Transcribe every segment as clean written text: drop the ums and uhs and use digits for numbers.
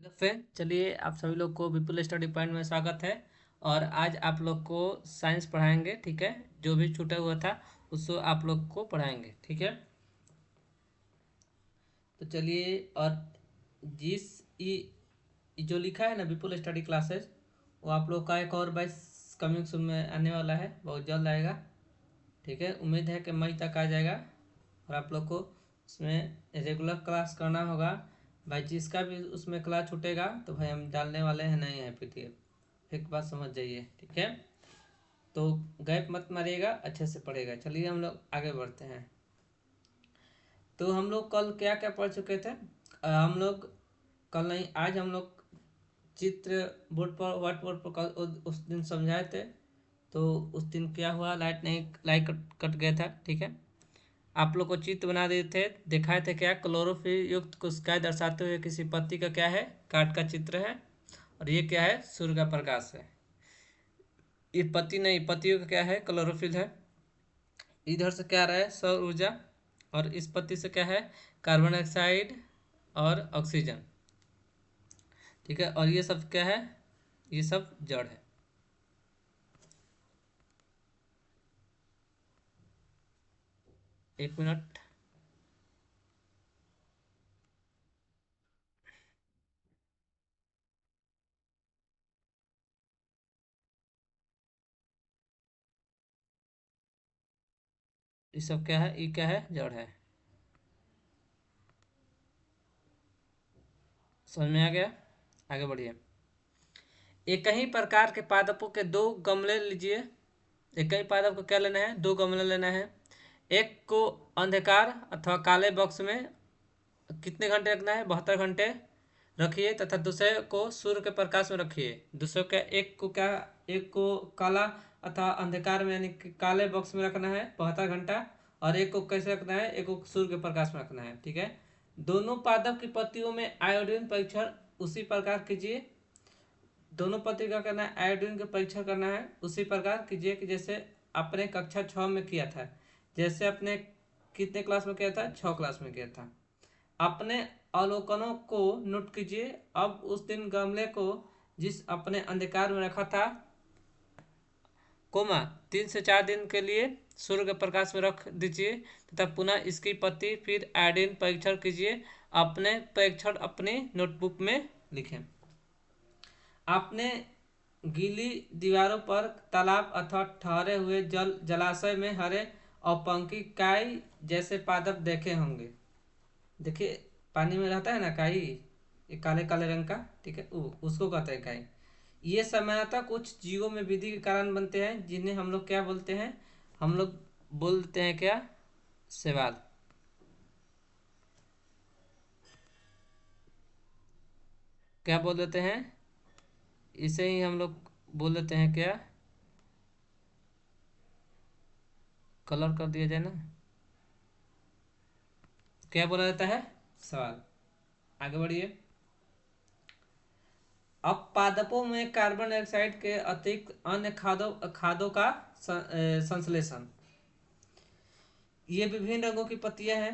Hello friend, चलिए आप सभी लोग को विपुल स्टडी पॉइंट में स्वागत है। और आज आप लोग को साइंस पढ़ाएंगे, ठीक है। जो भी छूटा हुआ था उसको आप लोग को पढ़ाएंगे, ठीक है। तो चलिए, और जिस ये जो लिखा है ना विपुल स्टडी क्लासेस, वो आप लोग का एक और बैच कमिंग सून में आने वाला है, बहुत जल्द आएगा, ठीक है। उम्मीद है कि मई तक आ जाएगा और आप लोग को उसमें रेगुलर क्लास करना होगा। भाई जिसका भी उसमें क्लास छूटेगा तो भाई हम डालने वाले हैं नहीं है पीडीएफ, एक बात समझ जाइए, ठीक है। तो गैप मत मारिएगा, अच्छे से पढ़ेगा। चलिए हम लोग आगे बढ़ते हैं। तो हम लोग कल क्या क्या पढ़ चुके थे? हम लोग कल नहीं, आज हम लोग चित्र बोर्ड पर, व्हाइट बोर्ड पर कल उस दिन समझाए थे। तो उस दिन क्या हुआ, लाइट नहीं, लाइट कट गया था, ठीक है। आप लोग को चित्र बना दिए थे, दिखाए थे क्या, क्लोरोफिल युक्त कोशिकाएं दर्शाते हुए किसी पत्ती का क्या है, काट का चित्र है। और ये क्या है, सूर्य का प्रकाश है। ये पत्ती नहीं, पत्तियों का क्या है, क्लोरोफिल है। इधर से क्या आ रहा है, सौर ऊर्जा। और इस पत्ती से क्या है, कार्बन डाइऑक्साइड और ऑक्सीजन, ठीक है। और ये सब क्या है, ये सब जड़ है। एक मिनट। ये सब क्या है, ये क्या है, जड़ है। समझ में आ गया? आगे बढ़िए। एक ही प्रकार के पादपों के दो गमले लीजिए। एक ही पादप को क्या लेना है, दो गमले लेना है। एक को अंधकार अथवा काले बॉक्स में कितने घंटे रखना है, 72 घंटे रखिए, तथा दूसरे को सूर्य के प्रकाश में रखिए। दूसरे का एक को क्या, एक को काला अथवा अंधकार में यानी कि काले बॉक्स में रखना है 72 घंटा। और एक को कैसे रखना है, एक को सूर्य के प्रकाश में रखना है, ठीक है। दोनों पादप की पत्तियों में आयोडीन परीक्षण उसी प्रकार कीजिए। दोनों पत्ती का करना है, आयोडीन का परीक्षण करना है उसी प्रकार कीजिए कि जैसे अपने कक्षा 6 में किया था। जैसे अपने कितने क्लास में किया था, 6 क्लास में किया था। अपने अवलोकनों को नोट कीजिए। अब उस दिन गमले को जिस अपने अंधकार में रखा था, कोमा 3 से 4 दिन के लिए सूर्य के प्रकाश में रख दीजिए, तथा पुनः इसकी पत्ती फिर आयोडीन परीक्षण कीजिए। अपने परीक्षण अपनी नोटबुक में लिखें। आपने गीली दीवारों पर तालाब अथवा ठहरे हुए जलाशय में हरे और पंखी काई जैसे पादप देखे होंगे। देखिए, पानी में रहता है ना काई, ये काले काले रंग का, ठीक है, उसको कहते हैं काई। ये सामान्यतः कुछ जीवों में विधि के कारण बनते हैं, जिन्हें हम लोग क्या बोलते हैं, हम लोग बोलते हैं क्या, शैवाल। क्या बोल देते हैं, इसे ही हम लोग बोल देते हैं क्या, कलर कर दिया जाए ना, क्या बोला जाता है, सवाल। आगे बढ़िए। अब पादपों में कार्बन डाइऑक्साइड के अतिरिक्त अन्य खादों खादों का संश्लेषण। ये विभिन्न रंगों की पत्तियां हैं।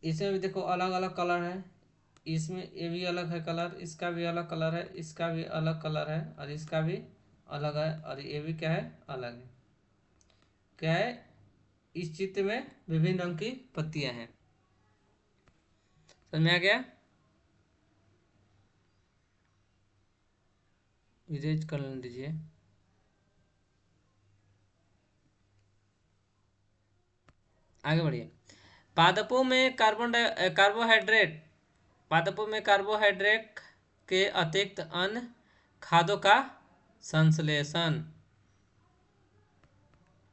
इसमें भी देखो अलग अलग कलर है। इसमें ये भी अलग है कलर, इसका भी अलग कलर है, इसका भी अलग कलर है, और इसका भी अलग है, और ये भी क्या है, अलग है। क्या है, इस चित्र में विभिन्न रंग की पत्तियां हैं। समझ में आ गया? इरेज कर लेने दीजिए। आगे बढ़िए। पादपों में कार्बोहाइड्रेट, पादपों में कार्बोहाइड्रेट के अतिरिक्त अन्य खादों का संश्लेषण।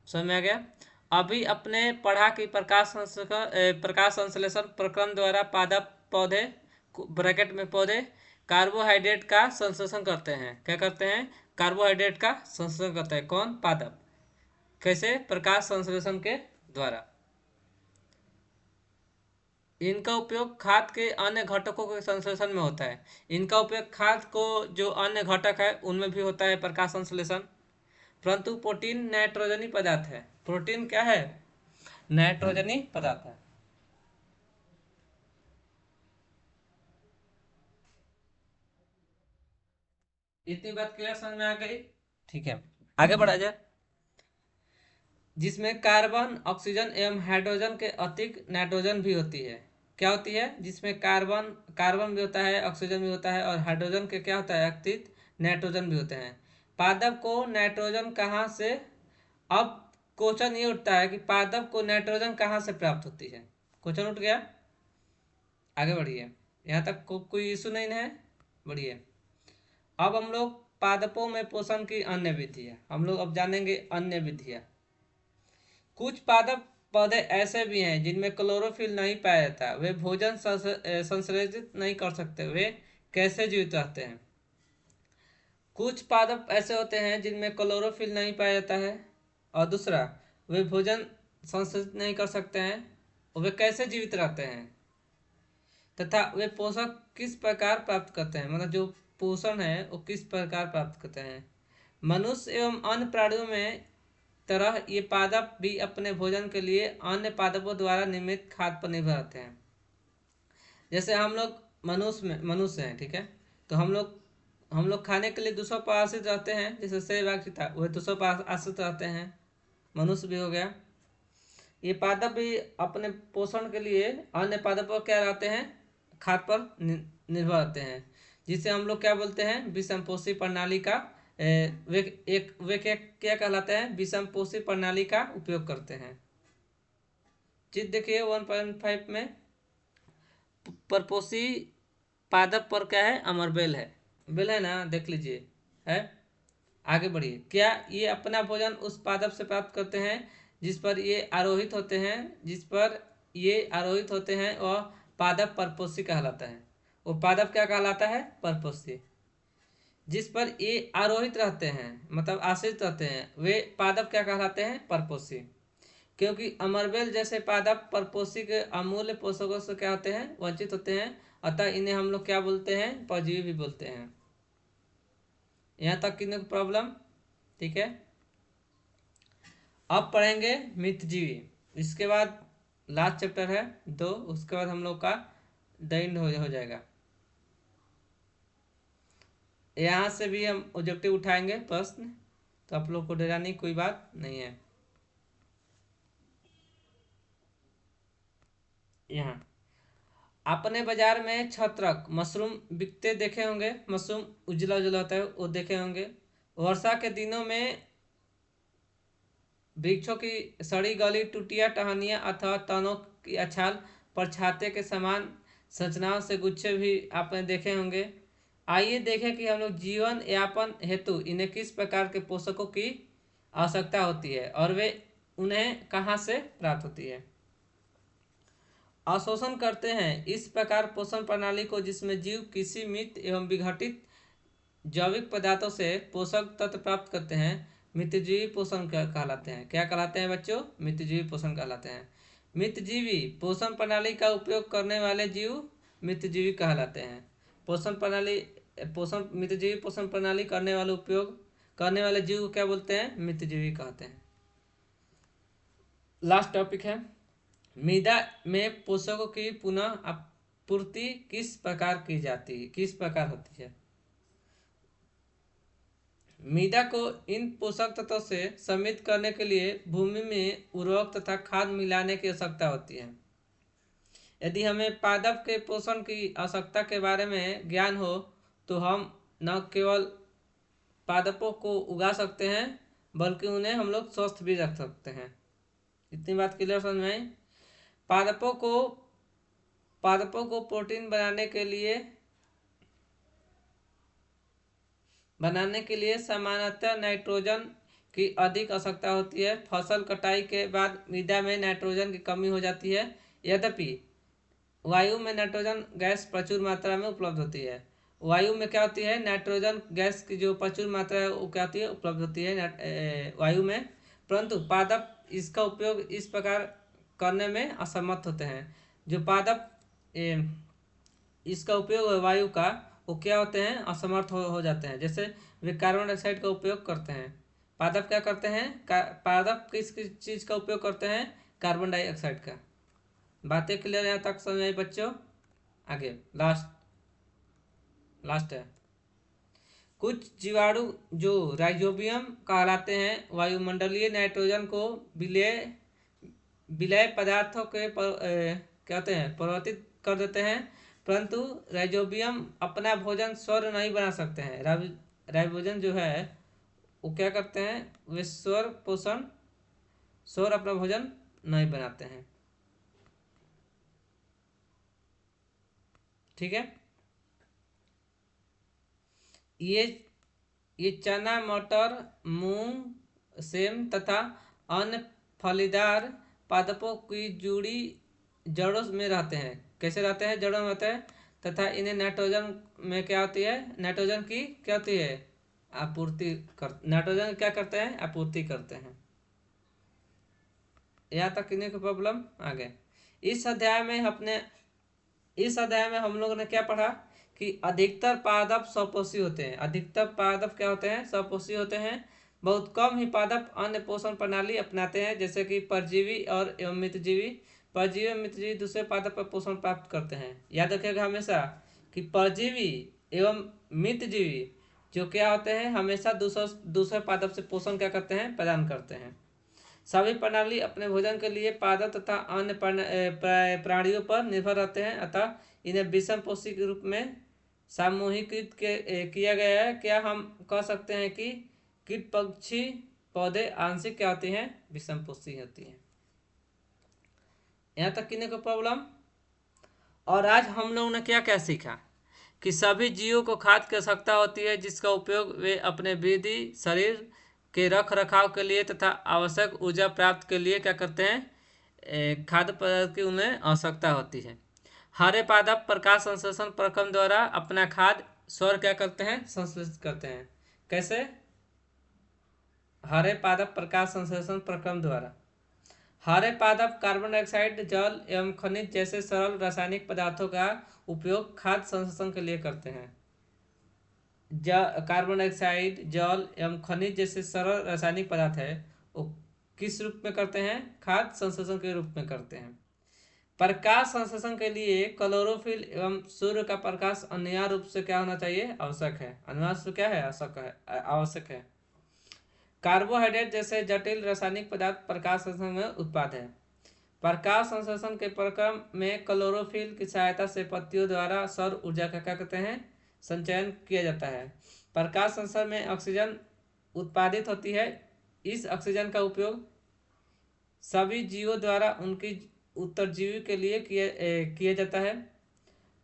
समझ में आ गया? अभी अपने पढ़ा कि प्रकाश संश्लेषण प्रक्रम द्वारा पादप पौधे, ब्रैकेट में पौधे, कार्बोहाइड्रेट का संश्लेषण करते हैं। क्या करते हैं, कार्बोहाइड्रेट का संश्लेषण करते हैं। कौन, पादप। कैसे, प्रकाश संश्लेषण के द्वारा। इनका उपयोग खाद के अन्य घटकों के संश्लेषण में होता है। इनका उपयोग खाद को जो अन्य घटक है उनमें भी होता है, प्रकाश संश्लेषण। परंतु प्रोटीन नाइट्रोजनी पदार्थ है। प्रोटीन क्या है, नाइट्रोजनी पदार्थ है। इतनी बात क्लियर समझ में आ गई? ठीक है, आगे बढ़ा जाए। जिसमें कार्बन, ऑक्सीजन एवं हाइड्रोजन के अतिरिक्त नाइट्रोजन भी होती है। क्या होती है? जिसमें कार्बन कार्बन भी होता है, ऑक्सीजन भी होता है, और हाइड्रोजन के क्या होता है? अतिरिक्त नाइट्रोजन भी होते हैं। पादप को नाइट्रोजन कहाँ से, अब क्वेश्चन ये उठता है कि पादप को नाइट्रोजन कहाँ से प्राप्त होती है? क्वेश्चन उठ गया। आगे बढ़िए, यहाँ तक कोई इशू नहीं है? बढ़िए। अब हम लोग पादपों में पोषण की अन्य विधियाँ, हम लोग अब जानेंगे अन्य विधियाँ। कुछ पादप पौधे ऐसे भी हैं जिनमें क्लोरोफिल नहीं पाया जाता, वे भोजन संश्लेषित नहीं कर सकते, वे कैसे जीवित रहते हैं? कुछ पादप ऐसे होते हैं जिनमें क्लोरोफिल नहीं पाया जाता है, और दूसरा, वे भोजन संश्लेषित नहीं कर सकते हैं, और वे कैसे जीवित रहते हैं, तथा वे पोषक किस प्रकार प्राप्त करते हैं, मतलब जो पोषण है वो किस प्रकार प्राप्त करते हैं। मनुष्य एवं अन्य प्राणियों में तरह ये पादप भी अपने भोजन के लिए अन्य पादपों द्वारा निर्मित खाद्य पर निर्भर रहते हैं। जैसे हम लोग मनुष्य हैं, ठीक है, तो हम लोग खाने के लिए दूसरों पर आश्रित रहते हैं, जैसे सहवाग था वह दूसरों पर आश्रित रहते हैं, मनुष्य भी हो गया। ये पादप भी अपने पोषण के लिए अन्य पादपों पर क्या रहते हैं? खाद्य पर निर्भर रहते हैं, जिसे हम लोग क्या बोलते हैं? विषमपोषी प्रणाली का वे क्या कहलाते हैं? विषमपोषी प्रणाली का उपयोग करते हैं। चित्र देखिए 1.5 में, परपोषी पादप पर क्या है? अमरबेल है, बेल है ना, देख लीजिए है। आगे बढ़िए। क्या ये अपना भोजन उस पादप से प्राप्त करते हैं जिस पर ये आरोहित होते हैं? वह पादप परपोषी कहलाता है। वो पादप क्या कहलाता है? परपोषी। जिस पर ये आरोहित रहते हैं, मतलब आश्रित रहते हैं, वे पादप क्या कहलाते हैं? परपोषी। क्योंकि अमरबेल जैसे पादप परपोषी के अमूल्य पोषकों से क्या होते हैं? वंचित होते हैं, अतः इन्हें हम लोग क्या बोलते हैं? परजीवी भी बोलते हैं। यहाँ तक किन्हीं को प्रॉब्लम? ठीक है, अब पढ़ेंगे मितजीवी। इसके बाद लास्ट चैप्टर है 2, उसके बाद हम लोग का द हो जाएगा। यहाँ से भी हम ऑब्जेक्टिव उठाएंगे प्रश्न, तो आप लोग को डराने की कोई बात नहीं है। यहाँ आपने बाजार में छत्रक मशरूम बिकते देखे होंगे। मशरूम उजला उजला होता है, वो देखे होंगे। वर्षा के दिनों में वृक्षों की सड़ी गली टुटिया टहनियाँ अथवा तनों की अछाल पर छाते के समान संरचनाओं से गुच्छे भी आपने देखे होंगे। आइए देखें कि हम लोग जीवन यापन हेतु इन्हें किस प्रकार के पोषकों की आवश्यकता होती है और वे उन्हें कहाँ से प्राप्त होती है। अवशोषण करते हैं इस प्रकार पोषण प्रणाली को जिसमें जीव किसी मृत एवं विघटित जैविक पदार्थों से पोषक तत्व प्राप्त करते हैं, मितजीवी पोषण कहलाते हैं। क्या कहलाते हैं बच्चों? मितजीवी पोषण कहलाते हैं। मितजीवी पोषण प्रणाली का उपयोग करने वाले जीव मितजीवी कहलाते हैं। मितजीवी पोषण प्रणाली करने वाले उपयोग करने वाले जीव को क्या बोलते हैं? मितजीवी कहते हैं। लास्ट टॉपिक है, मृदा में पोषकों की पुनः आपूर्ति किस प्रकार की जाती है, किस प्रकार होती है। मृदा को इन पोषक तत्वों से समृद्ध करने के लिए भूमि में उर्वरक तथा खाद मिलाने की आवश्यकता होती है। यदि हमें पादप के पोषण की आवश्यकता के बारे में ज्ञान हो तो हम न केवल पादपों को उगा सकते हैं बल्कि उन्हें हम लोग स्वस्थ भी रख सकते हैं। इतनी बात क्लियर समझ में आई? पादपों को प्रोटीन बनाने के लिए सामान्यतः नाइट्रोजन की अधिक आवश्यकता होती है। फसल कटाई के बाद मृदा में नाइट्रोजन की कमी हो जाती है। यद्यपि वायु में नाइट्रोजन गैस प्रचुर मात्रा में उपलब्ध होती है। वायु में क्या होती है? नाइट्रोजन गैस की जो प्रचुर मात्रा है वो क्या होती है? उपलब्ध होती है वायु में। परंतु पादप इसका उपयोग इस प्रकार करने में असमर्थ होते हैं। जो पादप इसका उपयोग है वायु का, वो क्या होते हैं? असमर्थ हो जाते हैं। जैसे वे कार्बन डाइऑक्साइड का उपयोग करते हैं। पादप क्या करते हैं? पादप किस चीज़ का उपयोग करते हैं? कार्बन डाइऑक्साइड का। बातें क्लियर यहाँ तक समझ आई बच्चों? आगे लास्ट है। कुछ जीवाणु जो राइजोबियम कहलाते हैं वायुमंडलीय नाइट्रोजन को विलय विलय पदार्थों के क्या होते हैं परिवर्तित कर देते हैं, परंतु राइजोबियम अपना भोजन स्वर नहीं बना सकते हैं। राइजोबियम जो है वो क्या करते हैं, वे स्वर अपना भोजन नहीं बनाते हैं। ठीक है, ये चना, मटर, मूंग, सेम तथा अन्य फलीदार पादपों की जुड़ी जड़ों में रहते हैं। कैसे रहते हैं, जड़ों में रहते हैं, तथा इन्हें नाइट्रोजन में क्या होती है, नाइट्रोजन की क्या होती है आपूर्ति कर, नाइट्रोजन क्या करते हैं, आपूर्ति करते हैं। यहाँ तक किन्हीं को प्रॉब्लम आगे। इस अध्याय में हम लोगों ने क्या पढ़ा कि अधिकतर पादप स्वपोषी होते हैं। अधिकतर पादप क्या होते हैं, स्वपोषी होते हैं। बहुत कम ही पादप अन्य पोषण प्रणाली अपनाते हैं, जैसे कि परजीवी और एवं मित्रजीवी। परजीवी एवं मित्रजीवी दूसरे पादप पर पोषण प्राप्त करते हैं। याद रखिएगा हमेशा कि परजीवी एवं मित्रजीवी जो क्या होते हैं, हमेशा दूसरे पादप से पोषण क्या करते हैं, प्रदान करते हैं। सभी प्रणाली अपने भोजन के लिए पादप तथा अन्य प्राणियों पर निर्भर रहते हैं, अतः इन्हें विषम पोषी के रूप में सामूहिकृत किया गया है। क्या हम कह सकते हैं कि कीट, पक्षी, पौधे आंशिक क्या होती हैं, विषम पोषी होती हैं। यहाँ तक किन्हीं को प्रॉब्लम। और आज हम लोगों ने क्या क्या सीखा कि सभी जीवों को खाद्य की आवश्यकता होती है, जिसका उपयोग वे अपने वृद्धि, शरीर के रख रखाव के लिए तथा आवश्यक ऊर्जा प्राप्त के लिए क्या करते हैं, खाद्य पदार्थ की उन्हें आवश्यकता होती है। हरे पादप प्रकाश संश्लेषण प्रक्रम द्वारा अपना खाद्य स्वर क्या करते हैं, संश्लेषित करते हैं। कैसे, हरे पादप प्रकाश संश्लेषण प्रक्रम द्वारा। हरे पादप कार्बन डाइऑक्साइड, जल एवं खनिज जैसे सरल रासायनिक पदार्थों का उपयोग खाद्य संश्लेषण के लिए करते हैं। कार्बन डाइऑक्साइड, जल एवं खनिज जैसे सरल रासायनिक पदार्थ है, वो किस रूप में करते हैं, खाद्य संश्लेषण के रूप में करते हैं। प्रकाश संश्लेषण के लिए क्लोरोफिल एवं सूर्य का प्रकाश अनिवार्य रूप से क्या होना चाहिए, आवश्यक है। अनिवार्य रूप से क्या है, आवश्यक है। कार्बोहाइड्रेट जैसे जटिल रासायनिक पदार्थ प्रकाश संश्लेषण में उत्पाद है। प्रकाश संश्लेषण के प्रक्रम में क्लोरोफिल की सहायता से पत्तियों द्वारा सौर ऊर्जा का क्या कहते हैं, संचयन किया जाता है। प्रकाश संश्लेषण में ऑक्सीजन उत्पादित होती है। इस ऑक्सीजन का उपयोग सभी जीवों द्वारा उनकी उत्तरजीवी के लिए किया जाता है।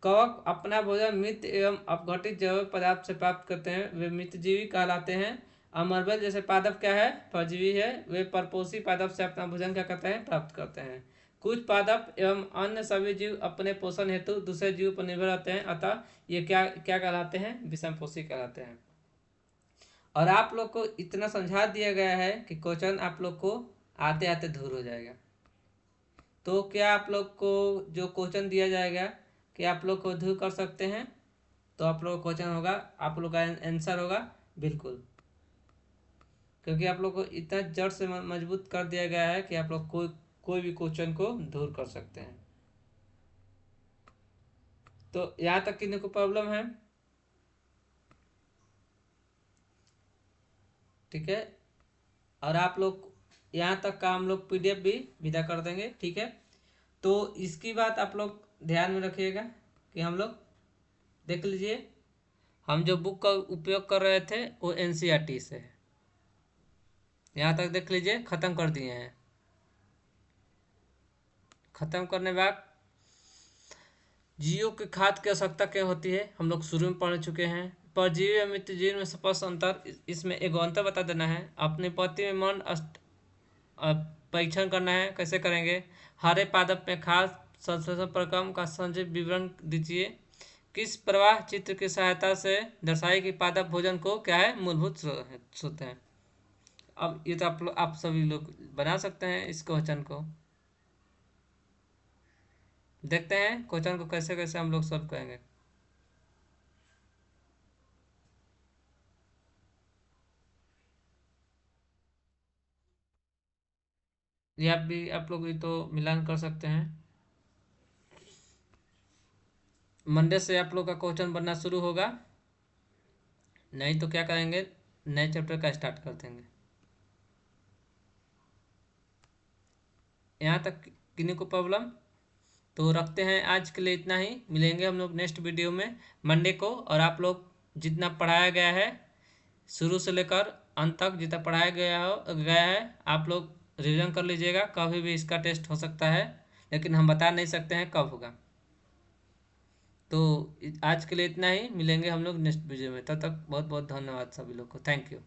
कवक अपना भोजन मृत एवं अपघटित जैविक पदार्थ से प्राप्त करते हैं, वे मित्रजीवी कहलाते हैं। अमरबेल जैसे पादप क्या है, परजीवी है, वे परपोषी पादप से अपना भोजन क्या करते हैं, प्राप्त करते हैं। कुछ पादप एवं अन्य सभी जीव अपने पोषण हेतु दूसरे जीव पर निर्भर रहते हैं, अतः ये क्या क्या कहलाते हैं, विषमपोषी कहलाते हैं। और आप लोग को इतना समझा दिया गया है कि क्वेश्चन आप लोग को आते आते दूर हो जाएगा। तो क्या आप लोग को जो क्वेश्चन दिया जाएगा कि आप लोग को दूर कर सकते हैं, तो आप लोग का क्वेश्चन होगा, आप लोग का आंसर होगा बिल्कुल, क्योंकि आप लोग को इतना जड़ से मजबूत कर दिया गया है कि आप लोग कोई भी क्वेश्चन को दूर कर सकते हैं। तो यहाँ तक किन्हीं को प्रॉब्लम है, ठीक है। और आप लोग यहाँ तक का हम लोग PDF भी विदा कर देंगे, ठीक है। तो इसकी बात आप लोग ध्यान में रखिएगा कि हम लोग देख लीजिए, हम जो बुक का उपयोग कर रहे थे वो NCERT से है। यहाँ तक देख लीजिए, ख़त्म कर दिए हैं। ख़त्म करने बाद जीवों की खाद्य की आवश्यकता क्या होती है, हम लोग शुरू में पढ़ चुके हैं। परजीवी और मित्रजीवी में स्पष्ट अंतर, इसमें एक अंतर बता देना है। अपनी पत्ती में मन परीक्षण करना है, कैसे करेंगे। हरे पादप में खास संश्लेषण प्रक्रम का संक्षिप्त विवरण दीजिए। किस प्रवाह चित्र की सहायता से दर्शाए कि पादप भोजन को क्या है, मूलभूत स्रोत है। अब ये तो आप सभी लोग बना सकते हैं इस क्वेश्चन को। देखते हैं क्वेश्चन को कैसे कैसे हम लोग सॉल्व करेंगे। ये आप लोग ये तो मिलान कर सकते हैं। मंडे से आप लोग का क्वेश्चन बनना शुरू होगा। नहीं तो क्या करेंगे, नए चैप्टर का स्टार्ट कर देंगे। यहाँ तक किन्हीं को प्रॉब्लम? तो रखते हैं आज के लिए इतना ही। मिलेंगे हम लोग नेक्स्ट वीडियो में मंडे को। और आप लोग जितना पढ़ाया गया है शुरू से लेकर अंत तक, जितना पढ़ाया गया है आप लोग रिवीजन कर लीजिएगा। कभी भी इसका टेस्ट हो सकता है, लेकिन हम बता नहीं सकते हैं कब होगा। तो आज के लिए इतना ही। मिलेंगे हम लोग नेक्स्ट वीडियो में। तब तक बहुत बहुत धन्यवाद सभी लोग को। Thank you.